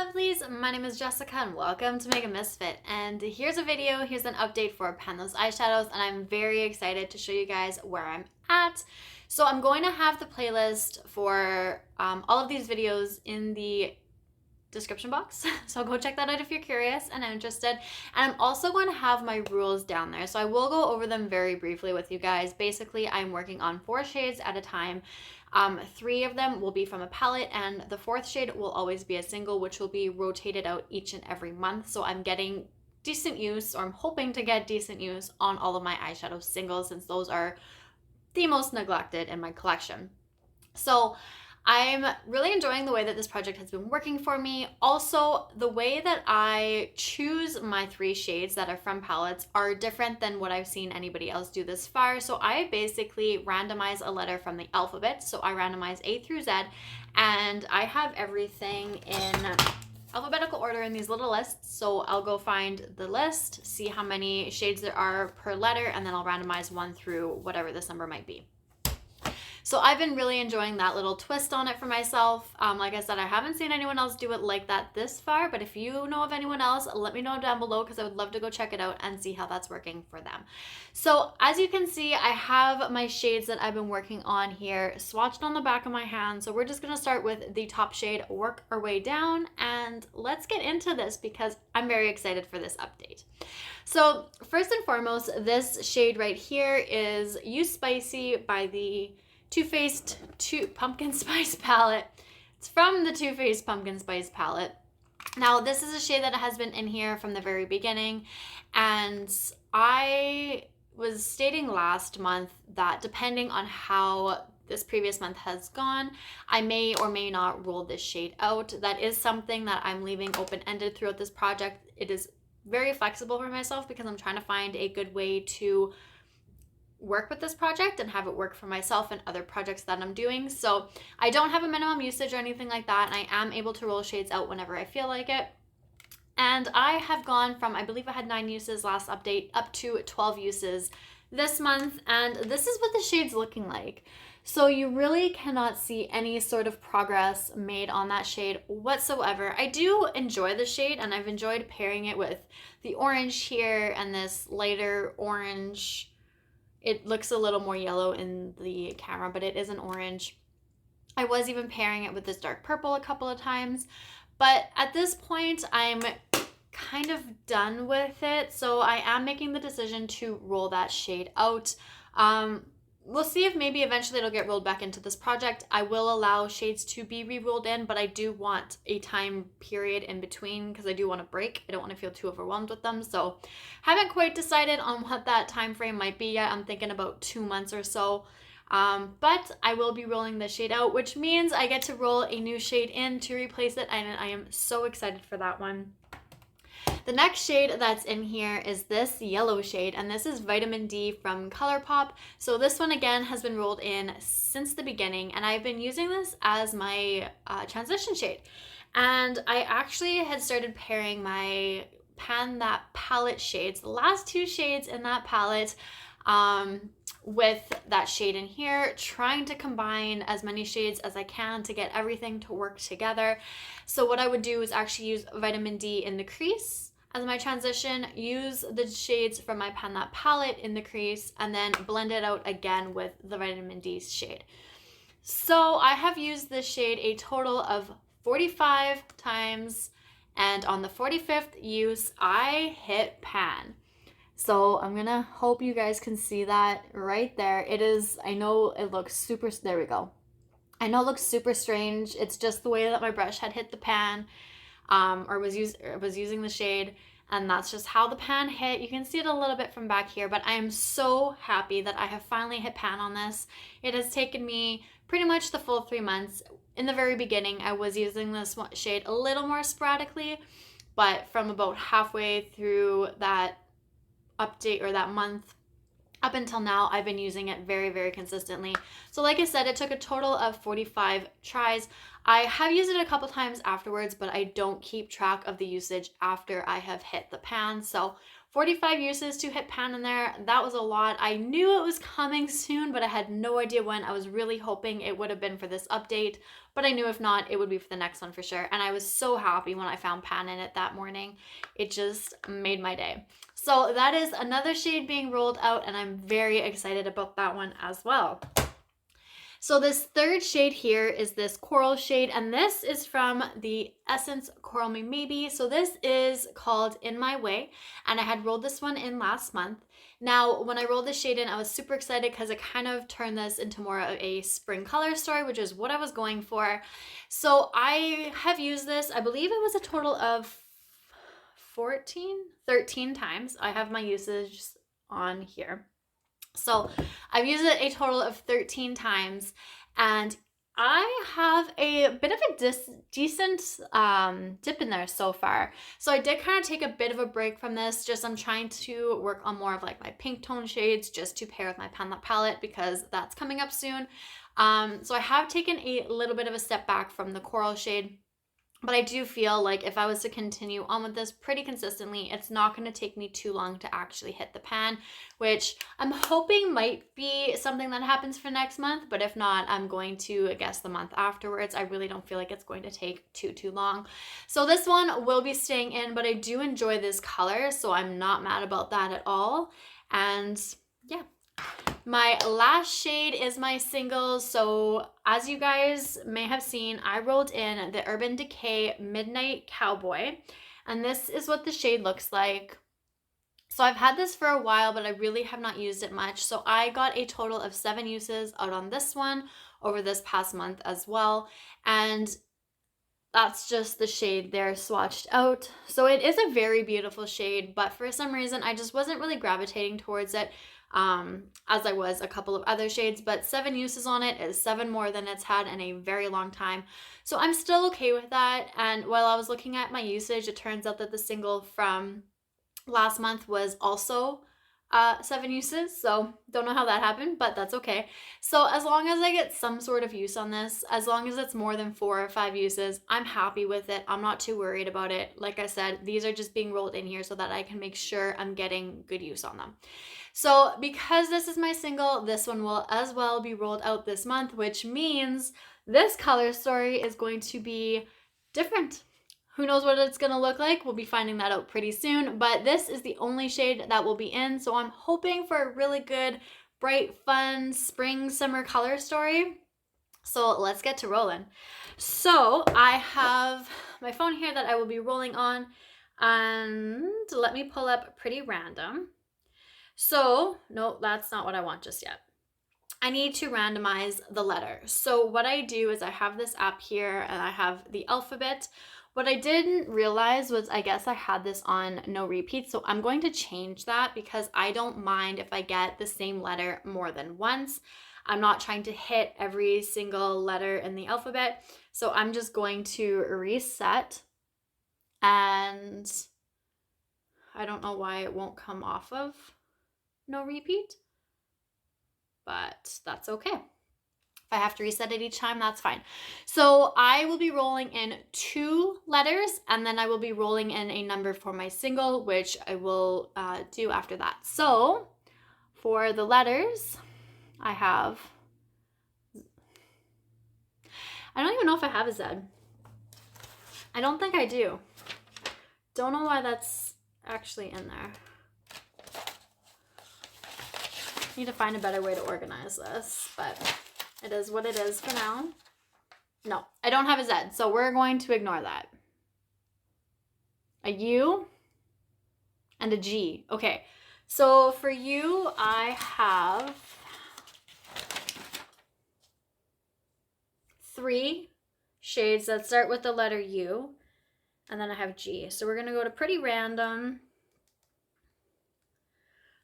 lovelies, my name is Jessica and welcome to makeup.misfit, and here's an update for Pan Those Eyeshadows, and I'm very excited to show you guys where I'm at. So I'm going to have the playlist for all of these videos in the description box, so go check that out if you're curious and interested. And I'm also going to have my rules down there, so I will go over them very briefly with you guys. Basically, I'm working on 4 shades at a time. 3 of them will be from a palette, and the 4th shade will always be a single, which will be rotated out each and every month. So I'm getting decent use, or I'm hoping to get decent use on all of my eyeshadow singles, since those are the most neglected in my collection. So I'm really enjoying the way that this project has been working for me. Also, the way that I choose my 3 shades that are from palettes are different than what I've seen anybody else do this far. So I basically randomize a letter from the alphabet. So I randomize A through Z, and I have everything in alphabetical order in these little lists. So I'll go find the list, see how many shades there are per letter, and then I'll randomize 1 through whatever this number might be. So I've been really enjoying that little twist on it for myself. Like I said, I haven't seen anyone else do it like that this far, but if you know of anyone else, let me know down below, because I would love to go check it out and see how that's working for them. So as you can see, I have my shades that I've been working on here swatched on the back of my hand. So we're just gonna start with the top shade, work our way down, and let's get into this because I'm very excited for this update. So first and foremost, this shade right here is You Spicy by the Too Faced Pumpkin Spice palette. It's from the Too Faced Pumpkin Spice palette. Now, this is a shade that has been in here from the very beginning, and I was stating last month that depending on how this previous month has gone, I may or may not roll this shade out. That is something that I'm leaving open-ended throughout this project. It is very flexible for myself because I'm trying to find a good way to work with this project and have it work for myself and other projects that I'm doing. So I don't have a minimum usage or anything like that, and I am able to roll shades out whenever I feel like it. And I have gone from, I believe I had 9 uses last update, up to 12 uses this month, and this is what the shade's looking like. So you really cannot see any sort of progress made on that shade whatsoever. I do enjoy the shade, and I've enjoyed pairing it with the orange here and this lighter orange. It looks a little more yellow in the camera, but it is an orange. I was even pairing it with this dark purple a couple of times, but at this point, I'm kind of done with it. So I am making the decision to roll that shade out. We'll see if maybe eventually it'll get rolled back into this project. I will allow shades to be re-rolled in, but I do want a time period in between because I do want a break. I don't want to feel too overwhelmed with them. So haven't quite decided on what that time frame might be yet. I'm thinking about 2 months or so. But I will be rolling this shade out, which means I get to roll a new shade in to replace it, and I am so excited for that one. The next shade that's in here is this yellow shade, and this is Vitamin D from Colourpop. So this one again has been rolled in since the beginning, and I've been using this as my transition shade. And I actually had started pairing my Pan That Palette shades, the last 2 shades in that palette, with that shade in here, trying to combine as many shades as I can to get everything to work together. So what I would do is actually use Vitamin D in the crease as my transition, use the shades from my Pan That palette in the crease, and then blend it out again with the Vitamin D shade. So I have used this shade a total of 45 times, and on the 45th use, I hit pan. So I'm gonna hope you guys can see that right there. It is, I know it looks super, there we go. I know it looks super strange. It's just the way that my brush had hit the pan, or was using the shade, and that's just how the pan hit. You can see it a little bit from back here, but I am so happy that I have finally hit pan on this. It has taken me pretty much the full 3 months. In the very beginning, I was using this shade a little more sporadically, but from about halfway through that update or that month up until now, I've been using it very, very consistently. So like I said, it took a total of 45 tries. I have used it a couple times afterwards, but I don't keep track of the usage after I have hit the pan. So 45 uses to hit pan in there. That was a lot. I knew it was coming soon, but I had no idea when. I was really hoping it would have been for this update, but I knew if not, it would be for the next one for sure. And I was so happy when I found pan in it that morning. It just made my day. So that is another shade being rolled out, and I'm very excited about that one as well. So this third shade here is this coral shade, and this is from the Essence Coral Me Maybe. So this is called In My Way, and I had rolled this one in last month. Now, when I rolled this shade in, I was super excited because it kind of turned this into more of a spring color story, which is what I was going for. So I have used this, I believe it was a total of 13 times. I have my usage on here. So I've used it a total of 13 times, and I have a bit of a decent dip in there so far. So I did kind of take a bit of a break from this. Just I'm trying to work on more of like my pink tone shades just to pair with my pan palette because that's coming up soon. So I have taken a little bit of a step back from the coral shade. But I do feel like if I was to continue on with this pretty consistently, it's not going to take me too long to actually hit the pan, which I'm hoping might be something that happens for next month. But if not, I'm going to guess the month afterwards. I really don't feel like it's going to take too long. So this one will be staying in, but I do enjoy this color, so I'm not mad about that at all. And yeah. My last shade is my single. So as you guys may have seen, I rolled in the Urban Decay Midnight Cowboy, and this is what the shade looks like. So I've had this for a while, but I really have not used it much. So I got a total of 7 uses out on this one over this past month as well. And that's just the shade there swatched out. So it is a very beautiful shade, but for some reason I just wasn't really gravitating towards it as I was a couple of other shades. But 7 uses on it is 7 more than it's had in a very long time. So I'm still okay with that. And while I was looking at my usage, it turns out that the single from last month was also 7 uses, so don't know how that happened, but that's okay. So as long as I get some sort of use on this, as long as it's more than 4 or 5 uses, I'm happy with it. I'm not too worried about it. Like I said, these are just being rolled in here so that I can make sure I'm getting good use on them. So because this is my single, this one will as well be rolled out this month, which means this color story is going to be different. Who knows what it's going to look like? We'll be finding that out pretty soon, but this is the only shade that will be in, so I'm hoping for a really good, bright, fun spring, summer color story. So let's get to rolling. So I have my phone here that I will be rolling on, and let me pull up Pretty Random. So, no, that's not what I want just yet. I need to randomize the letters. So what I do is I have this app here and I have the alphabet. What I didn't realize was I guess I had this on no repeat. So I'm going to change that because I don't mind if I get the same letter more than once. I'm not trying to hit every single letter in the alphabet. So I'm just going to reset, and I don't know why it won't come off of no repeat, but that's okay. If I have to reset it each time, that's fine. So I will be rolling in 2 letters, and then I will be rolling in a number for my single, which I will do after that. So for the letters, I have, I don't even know if I have a Z. I don't think I do. Don't know why that's actually in there. Need to find a better way to organize this, but it is what it is for now. No, I don't have a Z, so we're going to ignore that. A U and a G. Okay, so for you, I have 3 shades that start with the letter U, and then I have G. So we're gonna go to Pretty Random.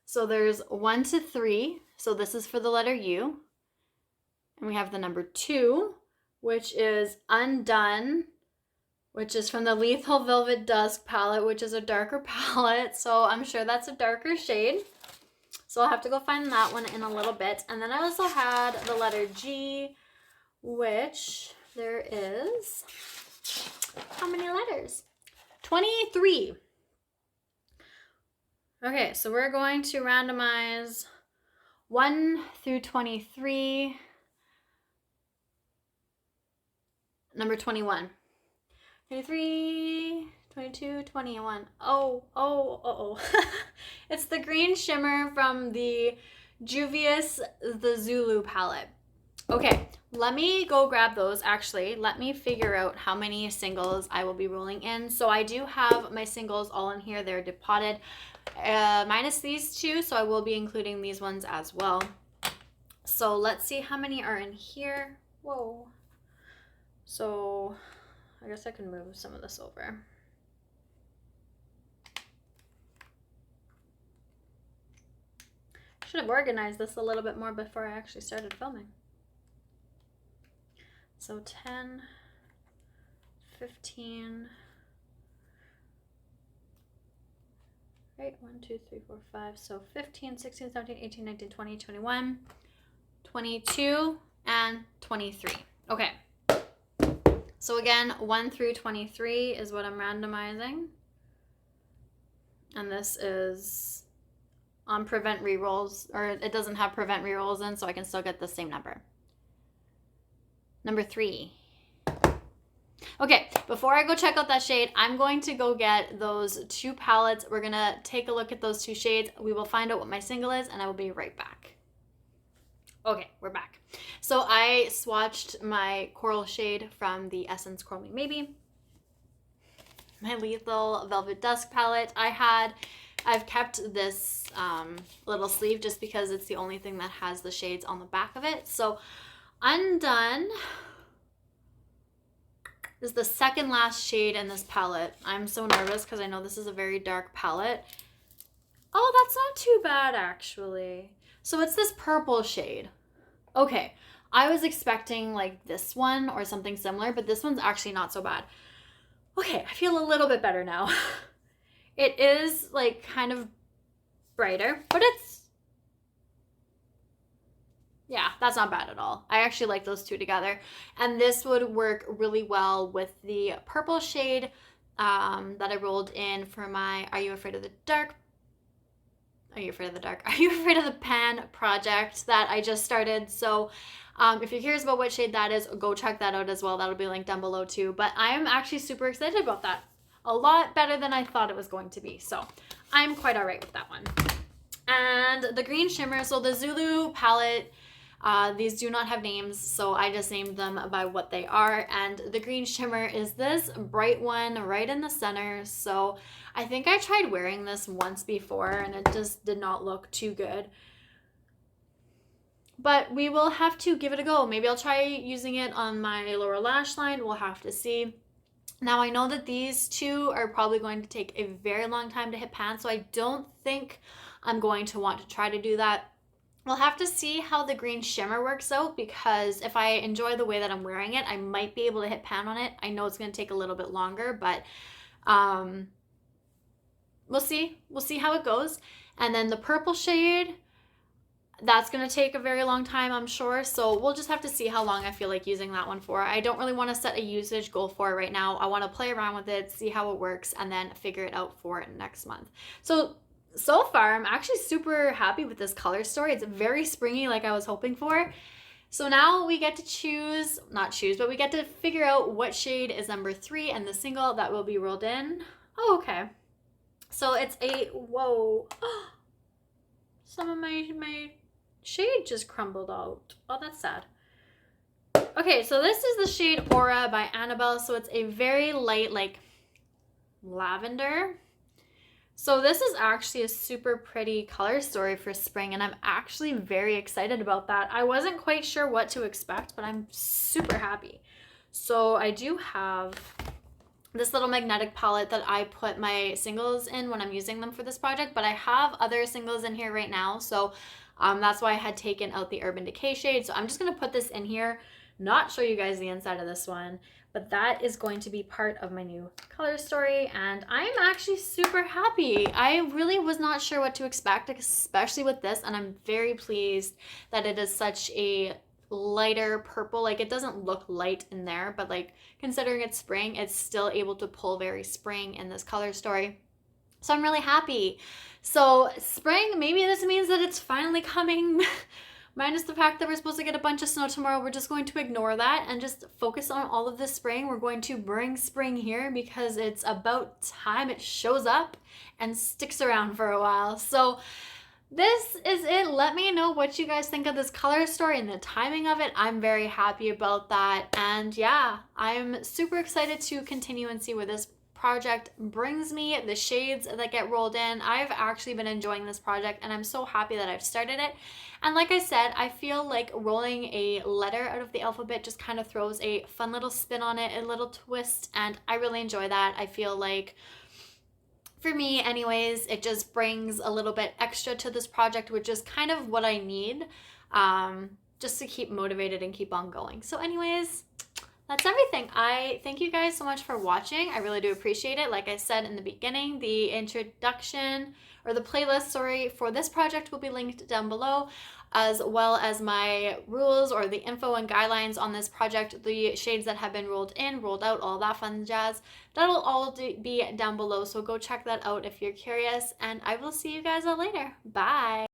So there's 1 to 3. So this is for the letter U. And we have the number 2, which is Undone, which is from the Lethal Velvet Dusk palette, which is a darker palette. So I'm sure that's a darker shade. So I'll have to go find that one in a little bit. And then I also had the letter G, which there is, how many letters? 23. Okay, so we're going to randomize 1 through 23. Number 21. 23, 22, 21. Oh. It's the green shimmer from the Juvias, the Zulu Palette. Okay, let me go grab those. Actually, let me figure out how many singles I will be rolling in. So I do have my singles all in here. They're depotted, minus these two. So I will be including these ones as well. So let's see how many are in here. Whoa. So I guess I can move some of this over. Should have organized this a little bit more before I actually started filming. So 10, 15, right, 1, 2, 3, 4, 5. So 15, 16, 17, 18, 19, 20, 21, 22, and 23. Okay. So again, 1 through 23 is what I'm randomizing. And this is on prevent rerolls, or it doesn't have prevent rerolls in, so I can still get the same number. Number 3. Okay, before I go check out that shade, I'm going to go get those 2 palettes. We're gonna take a look at those 2 shades. We will find out what my single is, and I will be right back. Okay, we're back. So I swatched my coral shade from the Essence Coral Me Maybe, my Lethal Velvet Dusk palette. I've kept this little sleeve just because it's the only thing that has the shades on the back of it. So Undone is the second last shade in this palette. I'm so nervous because I know this is a very dark palette. Oh, that's not too bad actually. So it's this purple shade. Okay, I was expecting like this one or something similar, but this one's actually not so bad. Okay, I feel a little bit better now. It is like kind of brighter, but yeah, that's not bad at all. I actually like those two together. And this would work really well with the purple shade that I rolled in for my Are You Afraid of the Dark? Are You Afraid of the Dark? Are You Afraid of the Pan project that I just started? So if you're curious about what shade that is, go check that out as well. That'll be linked down below too. But I'm actually super excited about that. A lot better than I thought it was going to be. So I'm quite all right with that one. And the green shimmer, so the Zulu palette, these do not have names, so I just named them by what they are. And the green shimmer is this bright one right in the center. So I think I tried wearing this once before and it just did not look too good. But we will have to give it a go. Maybe I'll try using it on my lower lash line. We'll have to see. Now I know that these two are probably going to take a very long time to hit pan, so I don't think I'm going to want to try to do that. We'll have to see how the green shimmer works out, because if I enjoy the way that I'm wearing it, I might be able to hit pan on it. I know it's going to take a little bit longer, but we'll see. We'll see how it goes. And then the purple shade, that's going to take a very long time, I'm sure. So we'll just have to see how long I feel like using that one for. I don't really want to set a usage goal for it right now. I want to play around with it, see how it works, and then figure it out for next month. So far, I'm actually super happy with this color story. It's very springy like I was hoping for. So now we get to but we get to figure out what shade is number 3 and the single that will be rolled in. Oh, okay. So it's whoa. Some of my shade just crumbled out. Oh, that's sad. Okay, so this is the shade Aura by Annabelle. So it's a very light, like lavender. So this is actually a super pretty color story for spring, and I'm actually very excited about that. I wasn't quite sure what to expect, but I'm super happy. So I do have this little magnetic palette that I put my singles in when I'm using them for this project, but I have other singles in here right now. So that's why I had taken out the Urban Decay shade. So I'm just going to put this in here, not show you guys the inside of this one, but that is going to be part of my new color story, and I'm actually super happy. I really was not sure what to expect, especially with this, and I'm very pleased that it is such a lighter purple. Like, it doesn't look light in there, but like considering it's spring, it's still able to pull very spring in this color story. So I'm really happy. So spring, maybe this means that it's finally coming. Minus the fact that we're supposed to get a bunch of snow tomorrow, we're just going to ignore that and just focus on all of the spring. We're going to bring spring here because it's about time it shows up and sticks around for a while. So this is it. Let me know what you guys think of this color story and the timing of it. I'm very happy about that. And yeah, I'm super excited to continue and see where this project brings me, the shades that get rolled in. I've actually been enjoying this project and I'm so happy that I've started it. And like I said, I feel like rolling a letter out of the alphabet just kind of throws a fun little spin on it, a little twist, and I really enjoy that. I feel like, for me anyways, it just brings a little bit extra to this project, which is kind of what I need, just to keep motivated and keep on going. So anyways, that's everything. I thank you guys so much for watching. I really do appreciate it. Like I said in the beginning, the introduction, or the playlist, sorry, for this project will be linked down below, as well as my rules or the info and guidelines on this project, the shades that have been rolled in, rolled out, all that fun jazz. That'll all be down below, so go check that out if you're curious, and I will see you guys all later. Bye!